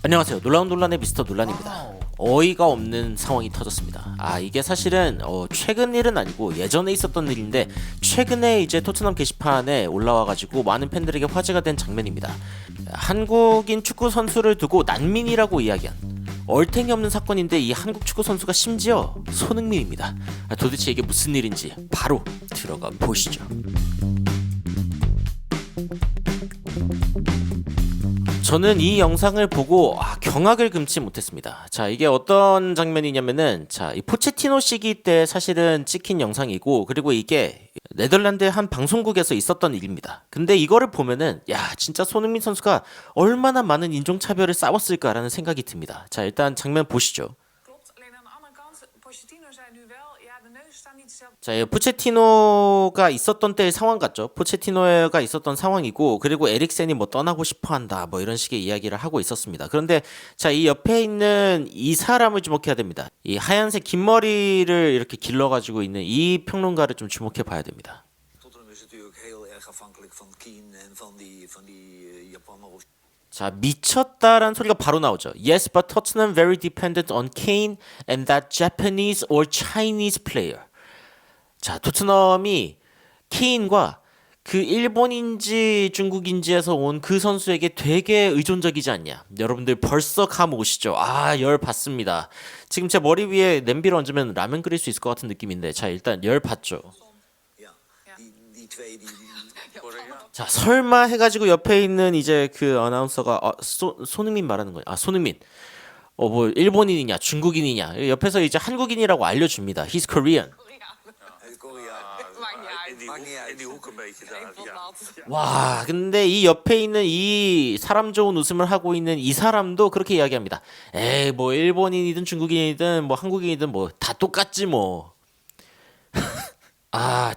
안녕하세요. 놀라운 논란의 미스터 논란입니다. 어이가 없는 상황이 터졌습니다. 이게 사실은 최근 일은 아니고 예전에 있었던 일인데 최근에 이제 토트넘 게시판에 올라와가지고 많은 팬들에게 화제가 된 장면입니다. 한국인 축구 선수를 두고 난민이라고 이야기한 얼탱이 없는 사건인데 이 한국 축구 선수가 심지어 손흥민입니다. 도대체 이게 무슨 일인지 바로 들어가 보시죠. 저는 이 영상을 보고 경악을 금치 못했습니다. 자, 이게 어떤 장면이냐면은 이 포체티노 시기 때 사실은 찍힌 영상이고, 그리고 이게 네덜란드의 한 방송국에서 있었던 일입니다. 근데 이거를 보면은 진짜 손흥민 선수가 얼마나 많은 인종차별을 싸웠을까라는 생각이 듭니다. 자, 일단 장면 보시죠. 자, 포체티노가 있었던 때의 상황 같죠. 포체티노가 있었던 상황이고, 그리고 에릭센이 떠나고 싶어한다 이런 식의 이야기를 하고 있었습니다. 그런데 자, 이 옆에 있는 이 사람을 주목해야 됩니다. 이 하얀색 긴 머리를 이렇게 길러가지고 있는 이 평론가를 좀 주목해 봐야 됩니다. 자, 미쳤다라는 소리가 바로 나오죠. Yes, but Tottenham very dependent on Kane and that Japanese or Chinese player. 자, 토트넘이 케인과 그 일본인지 중국인지에서 온 그 선수에게 되게 의존적이지 않냐. 여러분들 벌써 감 오시죠? 열 받습니다. 지금 제 머리 위에 냄비를 얹으면 라면 끓일 수 있을 것 같은 느낌인데, 자, 일단 열 받죠. 자, 설마 해가지고 옆에 있는 이제 그 아나운서가 손흥민 말하는 거야. 손흥민. 일본인이냐 중국인이냐, 옆에서 이제 한국인이라고 알려줍니다. He's Korean. 와, 근데 이 옆에 있는 이 사람 좋은 웃음을 하고 있는 이 사람도 그렇게 이야기합니다. 에이, 일본인이든 중국인이든 한국인이든 다 똑같지 뭐.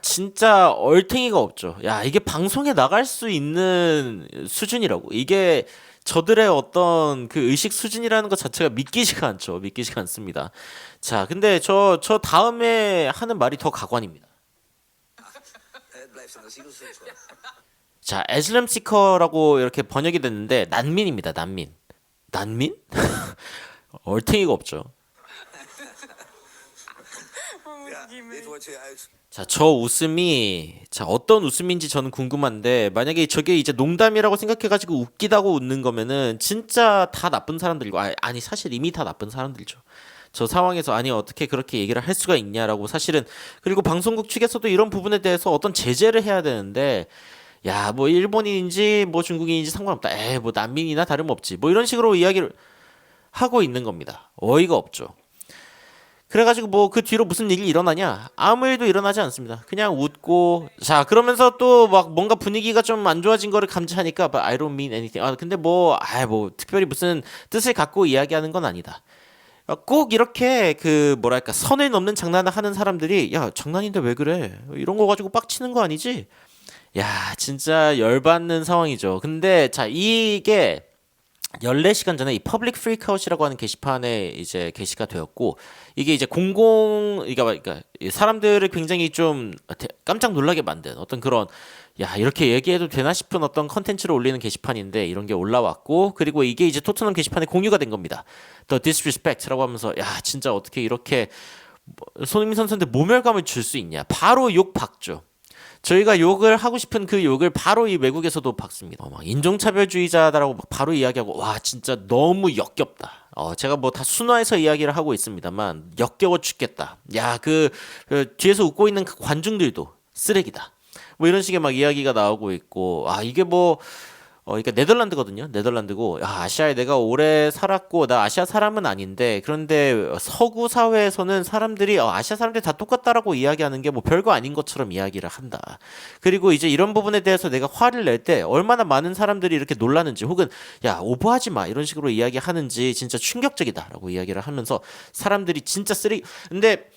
진짜 얼탱이가 없죠. 이게 방송에 나갈 수 있는 수준이라고. 이게 저들의 어떤 그 의식 수준이라는 것 자체가 믿기지가 않죠. 믿기지가 않습니다. 자, 근데 저 다음에 하는 말이 더 가관입니다. 자, 애슬람 시커라고 이렇게 번역이 됐는데 난민입니다. 난민? 얼탱이가 없죠. 자, 저 웃음이 어떤 웃음인지 저는 궁금한데, 만약에 저게 이제 농담이라고 생각해가지고 웃기다고 웃는 거면은 진짜 다 나쁜 사람들이고, 아니 사실 이미 다 나쁜 사람들이죠. 저 상황에서 어떻게 그렇게 얘기를 할 수가 있냐라고. 사실은 그리고 방송국 측에서도 이런 부분에 대해서 어떤 제재를 해야 되는데, 일본인인지 중국인인지 상관없다. 난민이나 다름없지. 이런 식으로 이야기를 하고 있는 겁니다. 어이가 없죠. 그래가지고 그 뒤로 무슨 일이 일어나냐? 아무 일도 일어나지 않습니다. 그냥 웃고, 자, 그러면서 또 뭔가 분위기가 좀 안 좋아진 거를 감지하니까 I don't mean anything. 근데 특별히 무슨 뜻을 갖고 이야기하는 건 아니다. 꼭 이렇게 선을 넘는 장난을 하는 사람들이 장난인데 왜 그래? 이런 거 가지고 빡치는 거 아니지? 진짜 열받는 상황이죠. 근데 자, 이게 14시간 전에 이 퍼블릭 프리크아웃이라고 하는 게시판에 이제 게시가 되었고, 이게 이제 그러니까 사람들을 굉장히 좀 깜짝 놀라게 만든 어떤 그런, 이렇게 얘기해도 되나 싶은 어떤 컨텐츠를 올리는 게시판인데 이런 게 올라왔고, 그리고 이게 이제 토트넘 게시판에 공유가 된 겁니다. The disrespect라고 하면서 진짜 어떻게 이렇게 손흥민 선수한테 모멸감을 줄 수 있냐. 바로 욕 박죠. 저희가 욕을 하고 싶은 그 욕을 바로 이 외국에서도 박습니다. 인종차별주의자다라고 바로 이야기하고, 진짜 너무 역겹다. 제가 다 순화해서 이야기를 하고 있습니다만 역겨워 죽겠다. 그 뒤에서 웃고 있는 그 관중들도 쓰레기다. 이런 식의 이야기가 나오고 있고, 이게 그러니까 네덜란드거든요. 네덜란드고, 아시아에 내가 오래 살았고, 나 아시아 사람은 아닌데, 그런데 서구 사회에서는 사람들이 아시아 사람들이 다 똑같다라고 이야기하는 게 별거 아닌 것처럼 이야기를 한다. 그리고 이제 이런 부분에 대해서 내가 화를 낼 때 얼마나 많은 사람들이 이렇게 놀라는지, 혹은 오버하지 마 이런 식으로 이야기하는지 진짜 충격적이다라고 이야기를 하면서 사람들이 진짜 쓰레기. 근데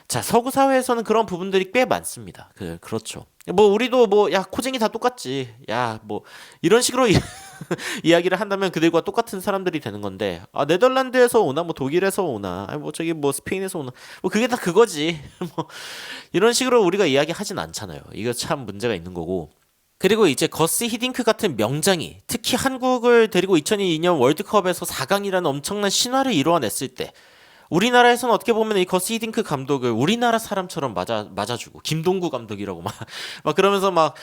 자, 서구 사회에서는 그런 부분들이 꽤 많습니다. 그렇죠. 우리도 코쟁이 다 똑같지. 이런 식으로 이야기를 한다면 그들과 똑같은 사람들이 되는 건데, 네덜란드에서 오나 독일에서 오나 스페인에서 오나 그게 다 그거지. 이런 식으로 우리가 이야기하진 않잖아요. 이거 참 문제가 있는 거고. 그리고 이제 거스 히딩크 같은 명장이 특히 한국을 데리고 2002년 월드컵에서 4강이라는 엄청난 신화를 이루어냈을 때 우리나라에서는 어떻게 보면 이 거스 히딩크 감독을 우리나라 사람처럼 맞아주고 김동구 감독이라고 막 그러면서 막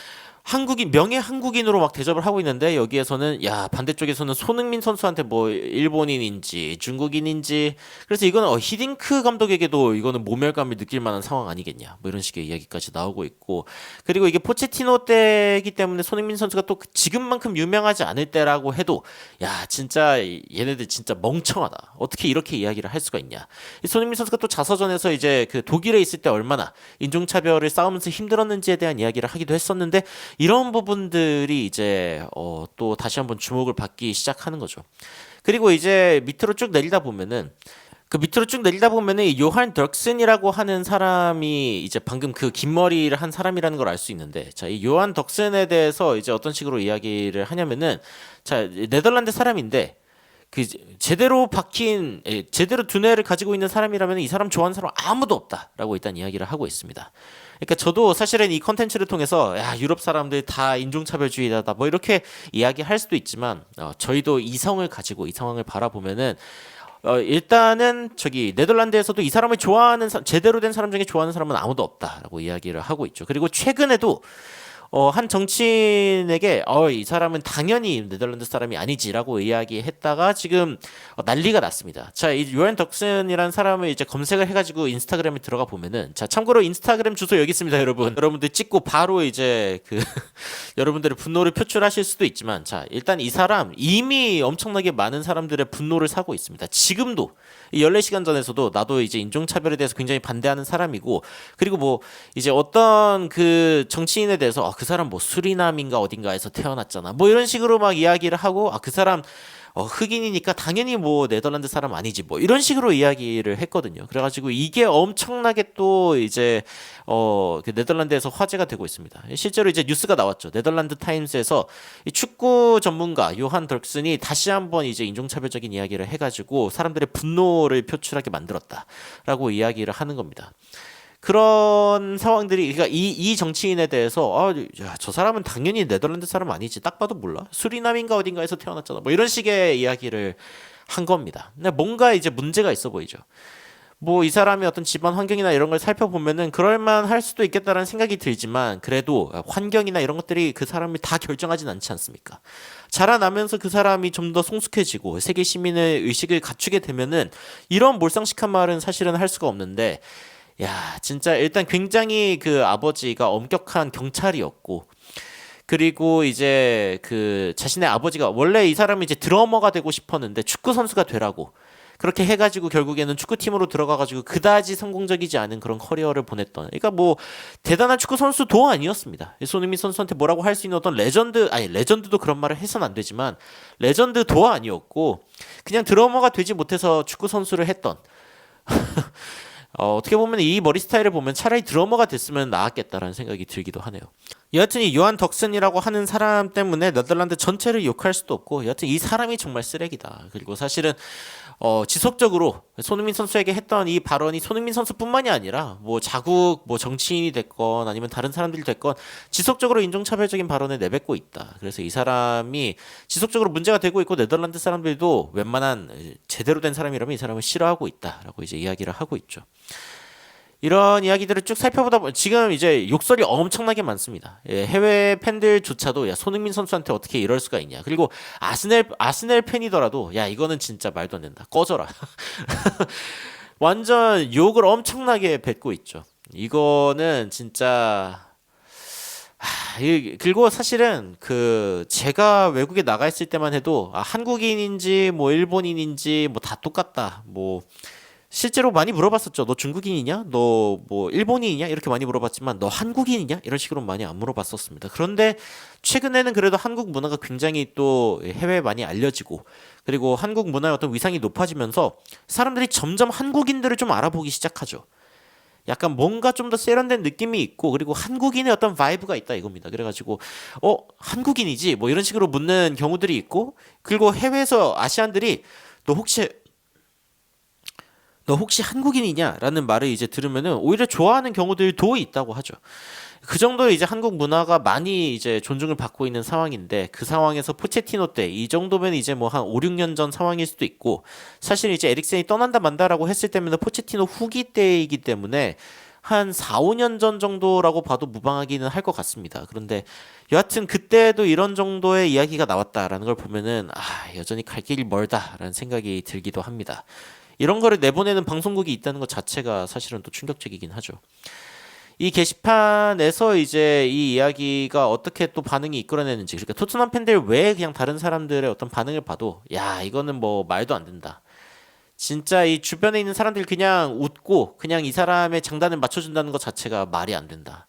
한국인 명예 한국인으로 막 대접을 하고 있는데 여기에서는 야 반대쪽에서는 손흥민 선수한테 뭐 일본인인지 중국인인지 그래서 이거는 히딩크 감독에게도 이거는 모멸감을 느낄 만한 상황 아니겠냐 뭐 이런 식의 이야기까지 나오고 있고 그리고 이게 포체티노 때이기 때문에 손흥민 선수가 또 지금만큼 유명하지 않을 때라고 해도 야 진짜 얘네들 진짜 멍청하다 어떻게 이렇게 이야기를 할 수가 있냐 이 손흥민 선수가 또 자서전에서 이제 그 독일에 있을 때 얼마나 인종차별을 싸우면서 힘들었는지에 대한 이야기를 하기도 했었는데 이런 부분들이 이제 또 다시 한번 주목을 받기 시작하는 거죠. 그리고 이제 밑으로 쭉 내리다 보면은 이 요한 덕슨이라고 하는 사람이 이제 방금 그 긴 머리를 한 사람이라는 걸 알 수 있는데 자, 이 요한 덕슨에 대해서 이제 어떤 식으로 이야기를 하냐면은 자, 네덜란드 사람인데 그 제대로 두뇌를 가지고 있는 사람이라면 이 사람 좋아하는 사람 아무도 없다라고 일단 이야기를 하고 있습니다. 그러니까 저도 사실은 이 컨텐츠를 통해서 야 유럽 사람들 다 인종차별주의자다 뭐 이렇게 이야기할 수도 있지만 저희도 이성을 가지고 이 상황을 바라보면은 일단은 저기 네덜란드에서도 이 사람을 좋아하는 제대로 된 사람 중에 좋아하는 사람은 아무도 없다라고 이야기를 하고 있죠. 그리고 최근에도 한 정치인에게 이 사람은 당연히 네덜란드 사람이 아니지라고 이야기했다가 지금 난리가 났습니다. 자, 이 요한 덕슨이라는 사람을 이제 검색을 해가지고 인스타그램에 들어가 보면은 자, 참고로 인스타그램 주소 여기 있습니다, 여러분. 여러분들 찍고 바로 이제 그 여러분들의 분노를 표출하실 수도 있지만 자, 일단 이 사람 이미 엄청나게 많은 사람들의 분노를 사고 있습니다. 지금도 이 14시간 전에서도 나도 이제 인종차별에 대해서 굉장히 반대하는 사람이고 그리고 뭐 이제 어떤 그 정치인에 대해서 그 사람 뭐 수리남인가 어딘가에서 태어났잖아 뭐 이런 식으로 막 이야기를 하고 그 사람 흑인이니까 당연히 뭐 네덜란드 사람 아니지 뭐 이런 식으로 이야기를 했거든요. 그래가지고 이게 엄청나게 또 이제 그 네덜란드에서 화제가 되고 있습니다. 실제로 이제 뉴스가 나왔죠. 네덜란드 타임스에서 이 축구 전문가 요한 덕슨이 다시 한번 이제 인종차별적인 이야기를 해가지고 사람들의 분노를 표출하게 만들었다라고 이야기를 하는 겁니다. 그런 상황들이 그러니까 이 정치인에 대해서 저 사람은 당연히 네덜란드 사람 아니지 딱 봐도 몰라 수리남인가 어딘가에서 태어났잖아 뭐 이런 식의 이야기를 한 겁니다. 근데 뭔가 이제 문제가 있어 보이죠. 뭐 이 사람의 어떤 집안 환경이나 이런 걸 살펴보면은 그럴만할 수도 있겠다라는 생각이 들지만 그래도 환경이나 이런 것들이 그 사람을 다 결정하진 않지 않습니까? 자라나면서 그 사람이 좀 더 성숙해지고 세계 시민의 의식을 갖추게 되면은 이런 몰상식한 말은 사실은 할 수가 없는데 야, 진짜 일단 굉장히 그 아버지가 엄격한 경찰이었고 그리고 이제 그 자신의 아버지가 원래 이 사람이 이제 드러머가 되고 싶었는데 축구 선수가 되라고 그렇게 해가지고 결국에는 축구팀으로 들어가가지고 그다지 성공적이지 않은 그런 커리어를 보냈던 그러니까 뭐 대단한 축구 선수도 아니었습니다. 손흥민 선수한테 뭐라고 할 수 있는 어떤 레전드도 그런 말을 해서는 안 되지만 레전드도 아니었고 그냥 드러머가 되지 못해서 축구 선수를 했던 어떻게 보면 이 머리 스타일을 보면 차라리 드러머가 됐으면 나았겠다라는 생각이 들기도 하네요. 여하튼 이 요한 덕슨이라고 하는 사람 때문에 네덜란드 전체를 욕할 수도 없고 여하튼 이 사람이 정말 쓰레기다. 그리고 사실은 지속적으로 손흥민 선수에게 했던 이 발언이 손흥민 선수뿐만이 아니라 뭐 자국 뭐 정치인이 됐건 아니면 다른 사람들이 됐건 지속적으로 인종차별적인 발언을 내뱉고 있다. 그래서 이 사람이 지속적으로 문제가 되고 있고 네덜란드 사람들도 웬만한 제대로 된 사람이라면 이 사람을 싫어하고 있다라고 이제 이야기를 하고 있죠. 이런 이야기들을 쭉 살펴보다 보면 지금 이제 욕설이 엄청나게 많습니다. 해외 팬들조차도 야 손흥민 선수한테 어떻게 이럴 수가 있냐. 그리고 아스넬 팬이더라도 야 이거는 진짜 말도 안 된다. 꺼져라. 완전 욕을 엄청나게 뱉고 있죠. 이거는 진짜 그리고 사실은 그 제가 외국에 나가 있을 때만 해도 한국인인지 뭐 일본인인지 뭐 다 똑같다. 뭐 실제로 많이 물어봤었죠. 너 중국인이냐? 너 뭐 일본인이냐? 이렇게 많이 물어봤지만 너 한국인이냐? 이런 식으로 많이 안 물어봤었습니다. 그런데 최근에는 그래도 한국 문화가 굉장히 또 해외에 많이 알려지고 그리고 한국 문화의 어떤 위상이 높아지면서 사람들이 점점 한국인들을 좀 알아보기 시작하죠. 약간 뭔가 좀 더 세련된 느낌이 있고 그리고 한국인의 어떤 바이브가 있다 이겁니다. 그래가지고 한국인이지? 뭐 이런 식으로 묻는 경우들이 있고 그리고 해외에서 아시안들이 너 너 혹시 한국인이냐라는 말을 이제 들으면은 오히려 좋아하는 경우들도 있다고 하죠. 그 정도의 이제 한국 문화가 많이 이제 존중을 받고 있는 상황인데 그 상황에서 포체티노 때 이 정도면 이제 뭐 한 5, 6년 전 상황일 수도 있고 사실 이제 에릭센이 떠난다 만다라고 했을 때면 포체티노 후기 때이기 때문에 한 4, 5년 전 정도라고 봐도 무방하기는 할 것 같습니다. 그런데 여하튼 그때도 이런 정도의 이야기가 나왔다라는 걸 보면은 여전히 갈 길이 멀다라는 생각이 들기도 합니다. 이런 거를 내보내는 방송국이 있다는 것 자체가 사실은 또 충격적이긴 하죠. 이 게시판에서 이제 이 이야기가 어떻게 또 반응이 이끌어내는지, 그러니까 토트넘 팬들 외에 그냥 다른 사람들의 어떤 반응을 봐도 야 이거는 뭐 말도 안 된다. 진짜 이 주변에 있는 사람들 그냥 웃고 그냥 이 사람의 장단을 맞춰준다는 것 자체가 말이 안 된다.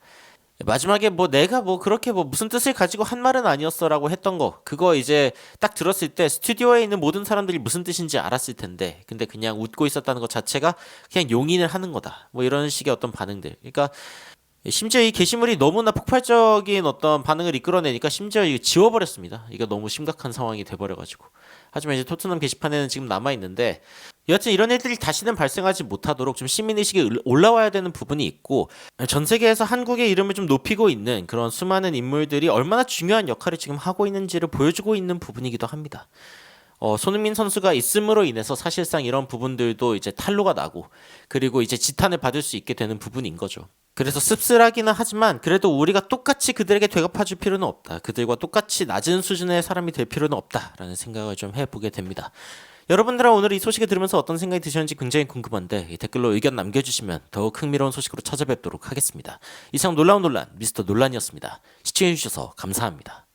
마지막에 뭐 내가 뭐 그렇게 뭐 무슨 뜻을 가지고 한 말은 아니었어라고 했던 거 그거 이제 딱 들었을 때 스튜디오에 있는 모든 사람들이 무슨 뜻인지 알았을 텐데 근데 그냥 웃고 있었다는 것 자체가 그냥 용인을 하는 거다 뭐 이런 식의 어떤 반응들. 그러니까 심지어 이 게시물이 너무나 폭발적인 어떤 반응을 이끌어내니까 심지어 이거 지워버렸습니다. 이거 너무 심각한 상황이 돼버려가지고. 하지만 이제 토트넘 게시판에는 지금 남아있는데 여하튼 이런 일들이 다시는 발생하지 못하도록 좀 시민의식이 올라와야 되는 부분이 있고 전 세계에서 한국의 이름을 좀 높이고 있는 그런 수많은 인물들이 얼마나 중요한 역할을 지금 하고 있는지를 보여주고 있는 부분이기도 합니다. 손흥민 선수가 있음으로 인해서 사실상 이런 부분들도 이제 탄로가 나고 그리고 이제 지탄을 받을 수 있게 되는 부분인 거죠. 그래서 씁쓸하기는 하지만 그래도 우리가 똑같이 그들에게 되갚아줄 필요는 없다. 그들과 똑같이 낮은 수준의 사람이 될 필요는 없다라는 생각을 좀 해보게 됩니다. 여러분들은 오늘 이 소식을 들으면서 어떤 생각이 드셨는지 굉장히 궁금한데 이 댓글로 의견 남겨주시면 더욱 흥미로운 소식으로 찾아뵙도록 하겠습니다. 이상 놀라운 논란 미스터 논란이었습니다. 시청해주셔서 감사합니다.